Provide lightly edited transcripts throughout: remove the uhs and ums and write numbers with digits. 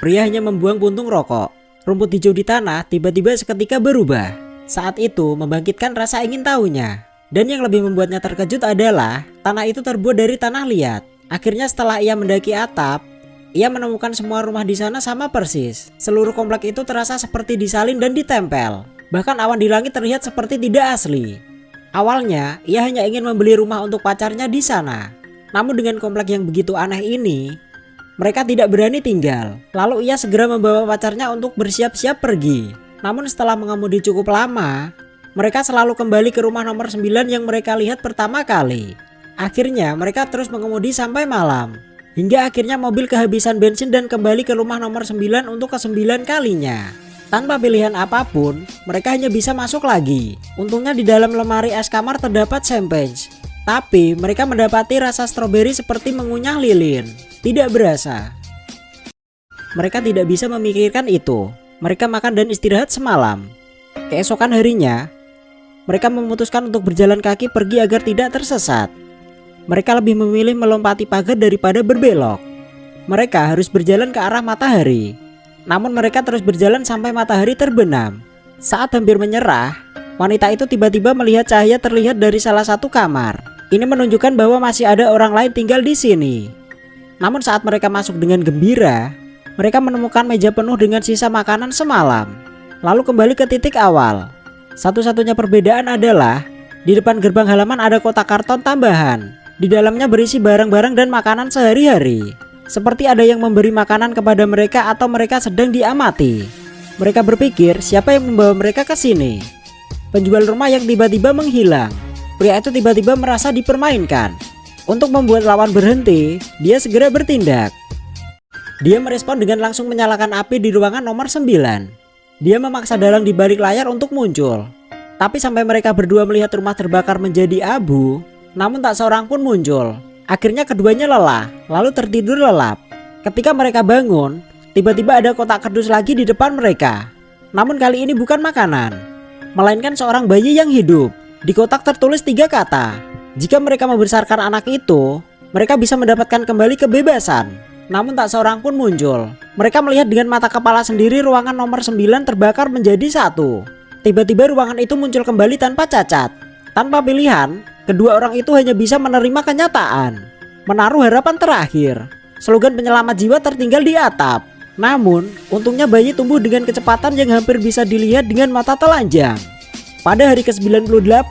Pria hanya membuang puntung rokok. Rumput hijau di tanah tiba-tiba seketika berubah. Saat itu membangkitkan rasa ingin tahunya. Dan yang lebih membuatnya terkejut adalah tanah itu terbuat dari tanah liat. Akhirnya setelah ia mendaki atap, ia menemukan semua rumah di sana sama persis. Seluruh komplek itu terasa seperti disalin dan ditempel. Bahkan awan di langit terlihat seperti tidak asli. Awalnya ia hanya ingin membeli rumah untuk pacarnya di sana. Namun dengan komplek yang begitu aneh ini, mereka tidak berani tinggal. Lalu ia segera membawa pacarnya untuk bersiap-siap pergi. Namun setelah mengemudi cukup lama, mereka selalu kembali ke rumah nomor 9 yang mereka lihat pertama kali. Akhirnya mereka terus mengemudi sampai malam. Hingga akhirnya mobil kehabisan bensin dan kembali ke rumah nomor 9 untuk ke-9 kalinya. Tanpa pilihan apapun, mereka hanya bisa masuk lagi. Untungnya di dalam lemari es kamar terdapat champagne. Tapi mereka mendapati rasa stroberi seperti mengunyah lilin. Tidak berasa. Mereka tidak bisa memikirkan itu. Mereka makan dan istirahat semalam. Keesokan harinya, mereka memutuskan untuk berjalan kaki pergi agar tidak tersesat. Mereka lebih memilih melompati pagar daripada berbelok. Mereka harus berjalan ke arah matahari. Namun mereka terus berjalan sampai matahari terbenam. Saat hampir menyerah, wanita itu tiba-tiba melihat cahaya terlihat dari salah satu kamar. Ini menunjukkan bahwa masih ada orang lain tinggal di sini. Namun saat mereka masuk dengan gembira, mereka menemukan meja penuh dengan sisa makanan semalam. Lalu kembali ke titik awal. Satu-satunya perbedaan adalah di depan gerbang halaman ada kotak karton tambahan. Di dalamnya berisi barang-barang dan makanan sehari-hari. Seperti ada yang memberi makanan kepada mereka atau mereka sedang diamati. Mereka berpikir siapa yang membawa mereka ke sini. Penjual rumah yang tiba-tiba menghilang. Pria itu tiba-tiba merasa dipermainkan. Untuk membuat lawan berhenti, dia segera bertindak. Dia merespon dengan langsung menyalakan api di ruangan nomor 9. Dia memaksa dalang di balik layar untuk muncul. Tapi sampai mereka berdua melihat rumah terbakar menjadi abu, namun tak seorang pun muncul. Akhirnya keduanya lelah, lalu tertidur lelap. Ketika mereka bangun, tiba-tiba ada kotak kardus lagi di depan mereka. Namun kali ini bukan makanan, melainkan seorang bayi yang hidup. Di kotak tertulis 3 kata. Jika mereka membesarkan anak itu, mereka bisa mendapatkan kembali kebebasan. Namun tak seorang pun muncul. Mereka melihat dengan mata kepala sendiri ruangan nomor 9 terbakar menjadi 1. Tiba-tiba ruangan itu muncul kembali tanpa cacat. Tanpa pilihan, kedua orang itu hanya bisa menerima kenyataan. Menaruh harapan terakhir. Slogan penyelamat jiwa tertinggal di atap. Namun, untungnya bayi tumbuh dengan kecepatan yang hampir bisa dilihat dengan mata telanjang. Pada hari ke-98,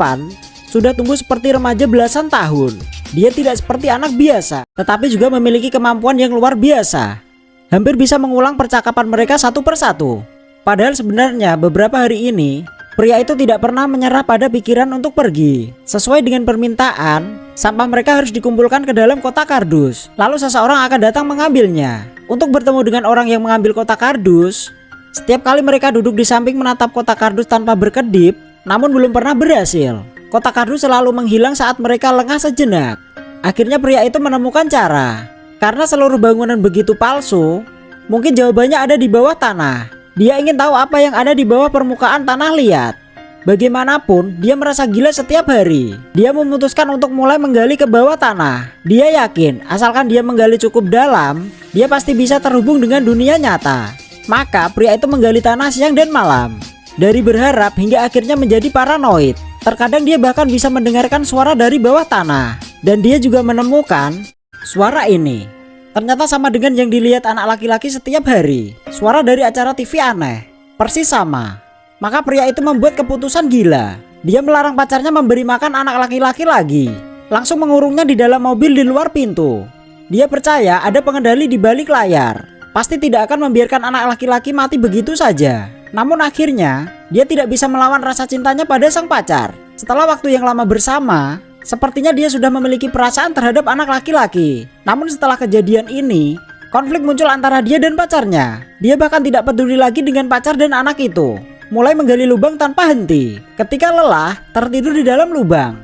sudah tumbuh seperti remaja belasan tahun. Dia tidak seperti anak biasa, tetapi juga memiliki kemampuan yang luar biasa. Hampir bisa mengulang percakapan mereka satu persatu. Padahal sebenarnya beberapa hari ini, pria itu tidak pernah menyerah pada pikiran untuk pergi. Sesuai dengan permintaan, sampah mereka harus dikumpulkan ke dalam kotak kardus. Lalu seseorang akan datang mengambilnya. Untuk bertemu dengan orang yang mengambil kotak kardus, setiap kali mereka duduk di samping menatap kotak kardus tanpa berkedip, namun belum pernah berhasil. Kotak kardus selalu menghilang saat mereka lengah sejenak. Akhirnya pria itu menemukan cara. Karena seluruh bangunan begitu palsu, mungkin jawabannya ada di bawah tanah. Dia ingin tahu apa yang ada di bawah permukaan tanah liat. Bagaimanapun, dia merasa gila setiap hari. Dia memutuskan untuk mulai menggali ke bawah tanah. Dia yakin, asalkan dia menggali cukup dalam, dia pasti bisa terhubung dengan dunia nyata. Maka pria itu menggali tanah siang dan malam. Dari berharap hingga akhirnya menjadi paranoid. Terkadang dia bahkan bisa mendengarkan suara dari bawah tanah. Dan dia juga menemukan suara ini. Ternyata sama dengan yang dilihat anak laki-laki setiap hari. Suara dari acara TV aneh. Persis sama. Maka pria itu membuat keputusan gila. Dia melarang pacarnya memberi makan anak laki-laki lagi. Langsung mengurungnya di dalam mobil di luar pintu. Dia percaya ada pengendali di balik layar. Pasti tidak akan membiarkan anak laki-laki mati begitu saja. Namun akhirnya, dia tidak bisa melawan rasa cintanya pada sang pacar. Setelah waktu yang lama bersama, sepertinya dia sudah memiliki perasaan terhadap anak laki-laki. Namun setelah kejadian ini, konflik muncul antara dia dan pacarnya. Dia bahkan tidak peduli lagi dengan pacar dan anak itu. Mulai menggali lubang tanpa henti. Ketika lelah, tertidur di dalam lubang.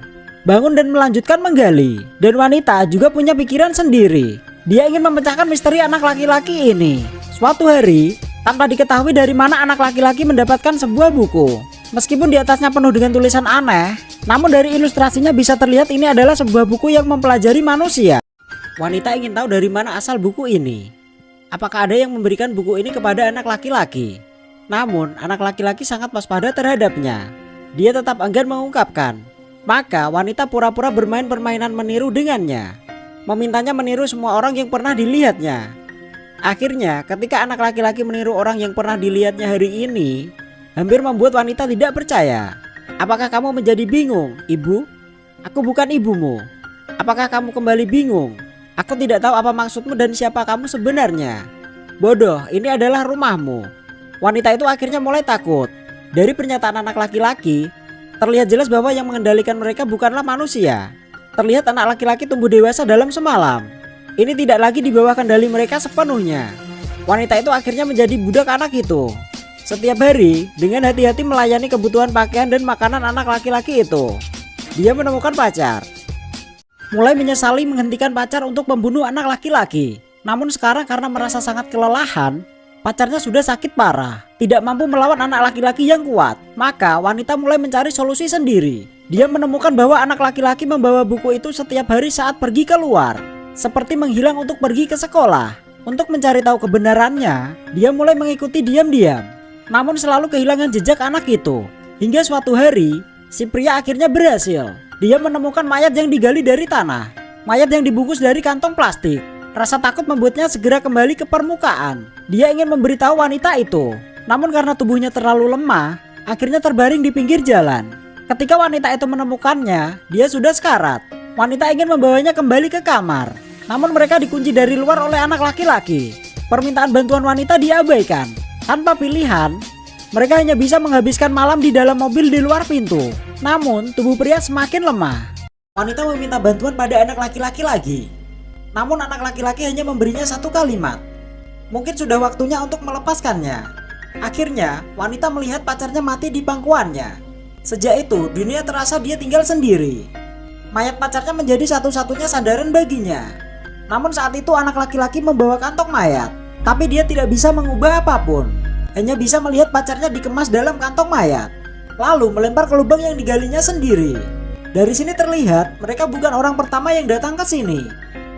Bangun dan melanjutkan menggali. Dan wanita juga punya pikiran sendiri. Dia ingin memecahkan misteri anak laki-laki ini. Suatu hari, tanpa diketahui dari mana anak laki-laki mendapatkan sebuah buku. Meskipun di atasnya penuh dengan tulisan aneh, namun dari ilustrasinya bisa terlihat ini adalah sebuah buku yang mempelajari manusia. Wanita ingin tahu dari mana asal buku ini. apakah ada yang memberikan buku ini kepada anak laki-laki. Namun anak laki-laki sangat waspada terhadapnya. Dia tetap enggan mengungkapkan. Maka wanita pura-pura bermain permainan meniru dengannya, memintanya meniru semua orang yang pernah dilihatnya. Akhirnya ketika anak laki-laki meniru orang yang pernah dilihatnya hari ini, hampir membuat wanita tidak percaya. Apakah kamu menjadi bingung, ibu? Aku bukan ibumu. Apakah kamu kembali bingung? Aku tidak tahu apa maksudmu dan siapa kamu sebenarnya. Bodoh, ini adalah rumahmu. Wanita itu akhirnya mulai takut. Dari pernyataan anak laki-laki, terlihat jelas bahwa yang mengendalikan mereka bukanlah manusia. Terlihat anak laki-laki tumbuh dewasa dalam semalam. Ini tidak lagi di bawah kendali mereka sepenuhnya. Wanita itu akhirnya menjadi budak anak itu. Setiap hari dengan hati-hati melayani kebutuhan pakaian dan makanan anak laki-laki itu. Dia menemukan pacar. Mulai menyesali menghentikan pacar untuk membunuh anak laki-laki. Namun sekarang karena merasa sangat kelelahan, pacarnya sudah sakit parah, tidak mampu melawan anak laki-laki yang kuat. Maka wanita mulai mencari solusi sendiri. Dia menemukan bahwa anak laki-laki membawa buku itu setiap hari saat pergi keluar, seperti menghilang untuk pergi ke sekolah. Untuk mencari tahu kebenarannya, dia mulai mengikuti diam-diam, namun selalu kehilangan jejak anak itu. Hingga suatu hari, si pria akhirnya berhasil. Dia menemukan mayat yang digali dari tanah, mayat yang dibungkus dari kantong plastik. Rasa takut membuatnya segera kembali ke permukaan. Dia ingin memberitahu wanita itu, namun karena tubuhnya terlalu lemah, akhirnya terbaring di pinggir jalan. Ketika wanita itu menemukannya, dia sudah sekarat. Wanita ingin membawanya kembali ke kamar, namun mereka dikunci dari luar oleh anak laki-laki. Permintaan bantuan wanita diabaikan. Tanpa pilihan, mereka hanya bisa menghabiskan malam di dalam mobil di luar pintu. Namun tubuh pria semakin lemah. Wanita meminta bantuan pada anak laki-laki lagi. Namun anak laki-laki hanya memberinya satu kalimat. Mungkin sudah waktunya untuk melepaskannya. Akhirnya wanita melihat pacarnya mati di pangkuannya. Sejak itu dunia terasa dia tinggal sendiri. Mayat pacarnya menjadi satu-satunya sandaran baginya. Namun saat itu anak laki-laki membawa kantong mayat, tapi dia tidak bisa mengubah apapun. Hanya bisa melihat pacarnya dikemas dalam kantong mayat, lalu melempar ke lubang yang digalinya sendiri. Dari sini terlihat mereka bukan orang pertama yang datang ke sini.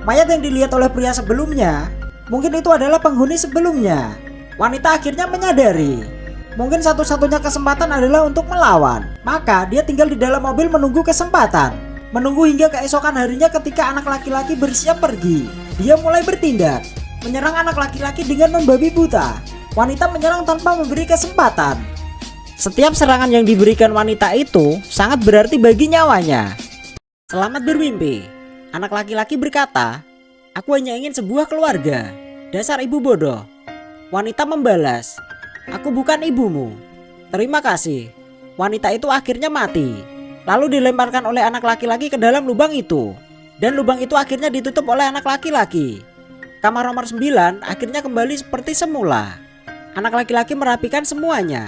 Mayat yang dilihat oleh pria sebelumnya, mungkin itu adalah penghuni sebelumnya. Wanita akhirnya menyadari, mungkin satu-satunya kesempatan adalah untuk melawan. Maka dia tinggal di dalam mobil menunggu kesempatan. Menunggu hingga keesokan harinya ketika anak laki-laki bersiap pergi. Dia mulai bertindak, menyerang anak laki-laki dengan membabi buta. Wanita menyerang tanpa memberi kesempatan. Setiap serangan yang diberikan wanita itu sangat berarti bagi nyawanya. Selamat bermimpi. Anak laki-laki berkata, aku hanya ingin sebuah keluarga. Dasar ibu bodoh. Wanita membalas, aku bukan ibumu. Terima kasih. Wanita itu akhirnya mati, lalu dilemparkan oleh anak laki-laki ke dalam lubang itu. Dan lubang itu akhirnya ditutup oleh anak laki-laki. Kamar nomor 9 akhirnya kembali seperti semula. Anak laki-laki merapikan semuanya.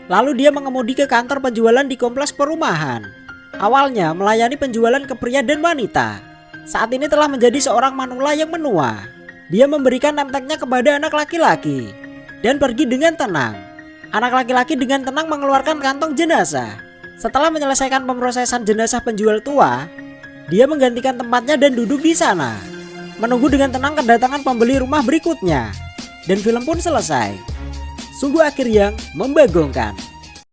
Lalu dia mengemudi ke kantor penjualan di kompleks perumahan. Awalnya melayani penjualan ke pria dan wanita. Saat ini telah menjadi seorang manula yang menua. Dia memberikan name-tag-nya kepada anak laki-laki dan pergi dengan tenang. Anak laki-laki dengan tenang mengeluarkan kantong jenazah. Setelah menyelesaikan pemrosesan jenazah penjual tua, dia menggantikan tempatnya dan duduk di sana, menunggu dengan tenang kedatangan pembeli rumah berikutnya. Dan film pun selesai. Sungguh akhir yang membagongkan.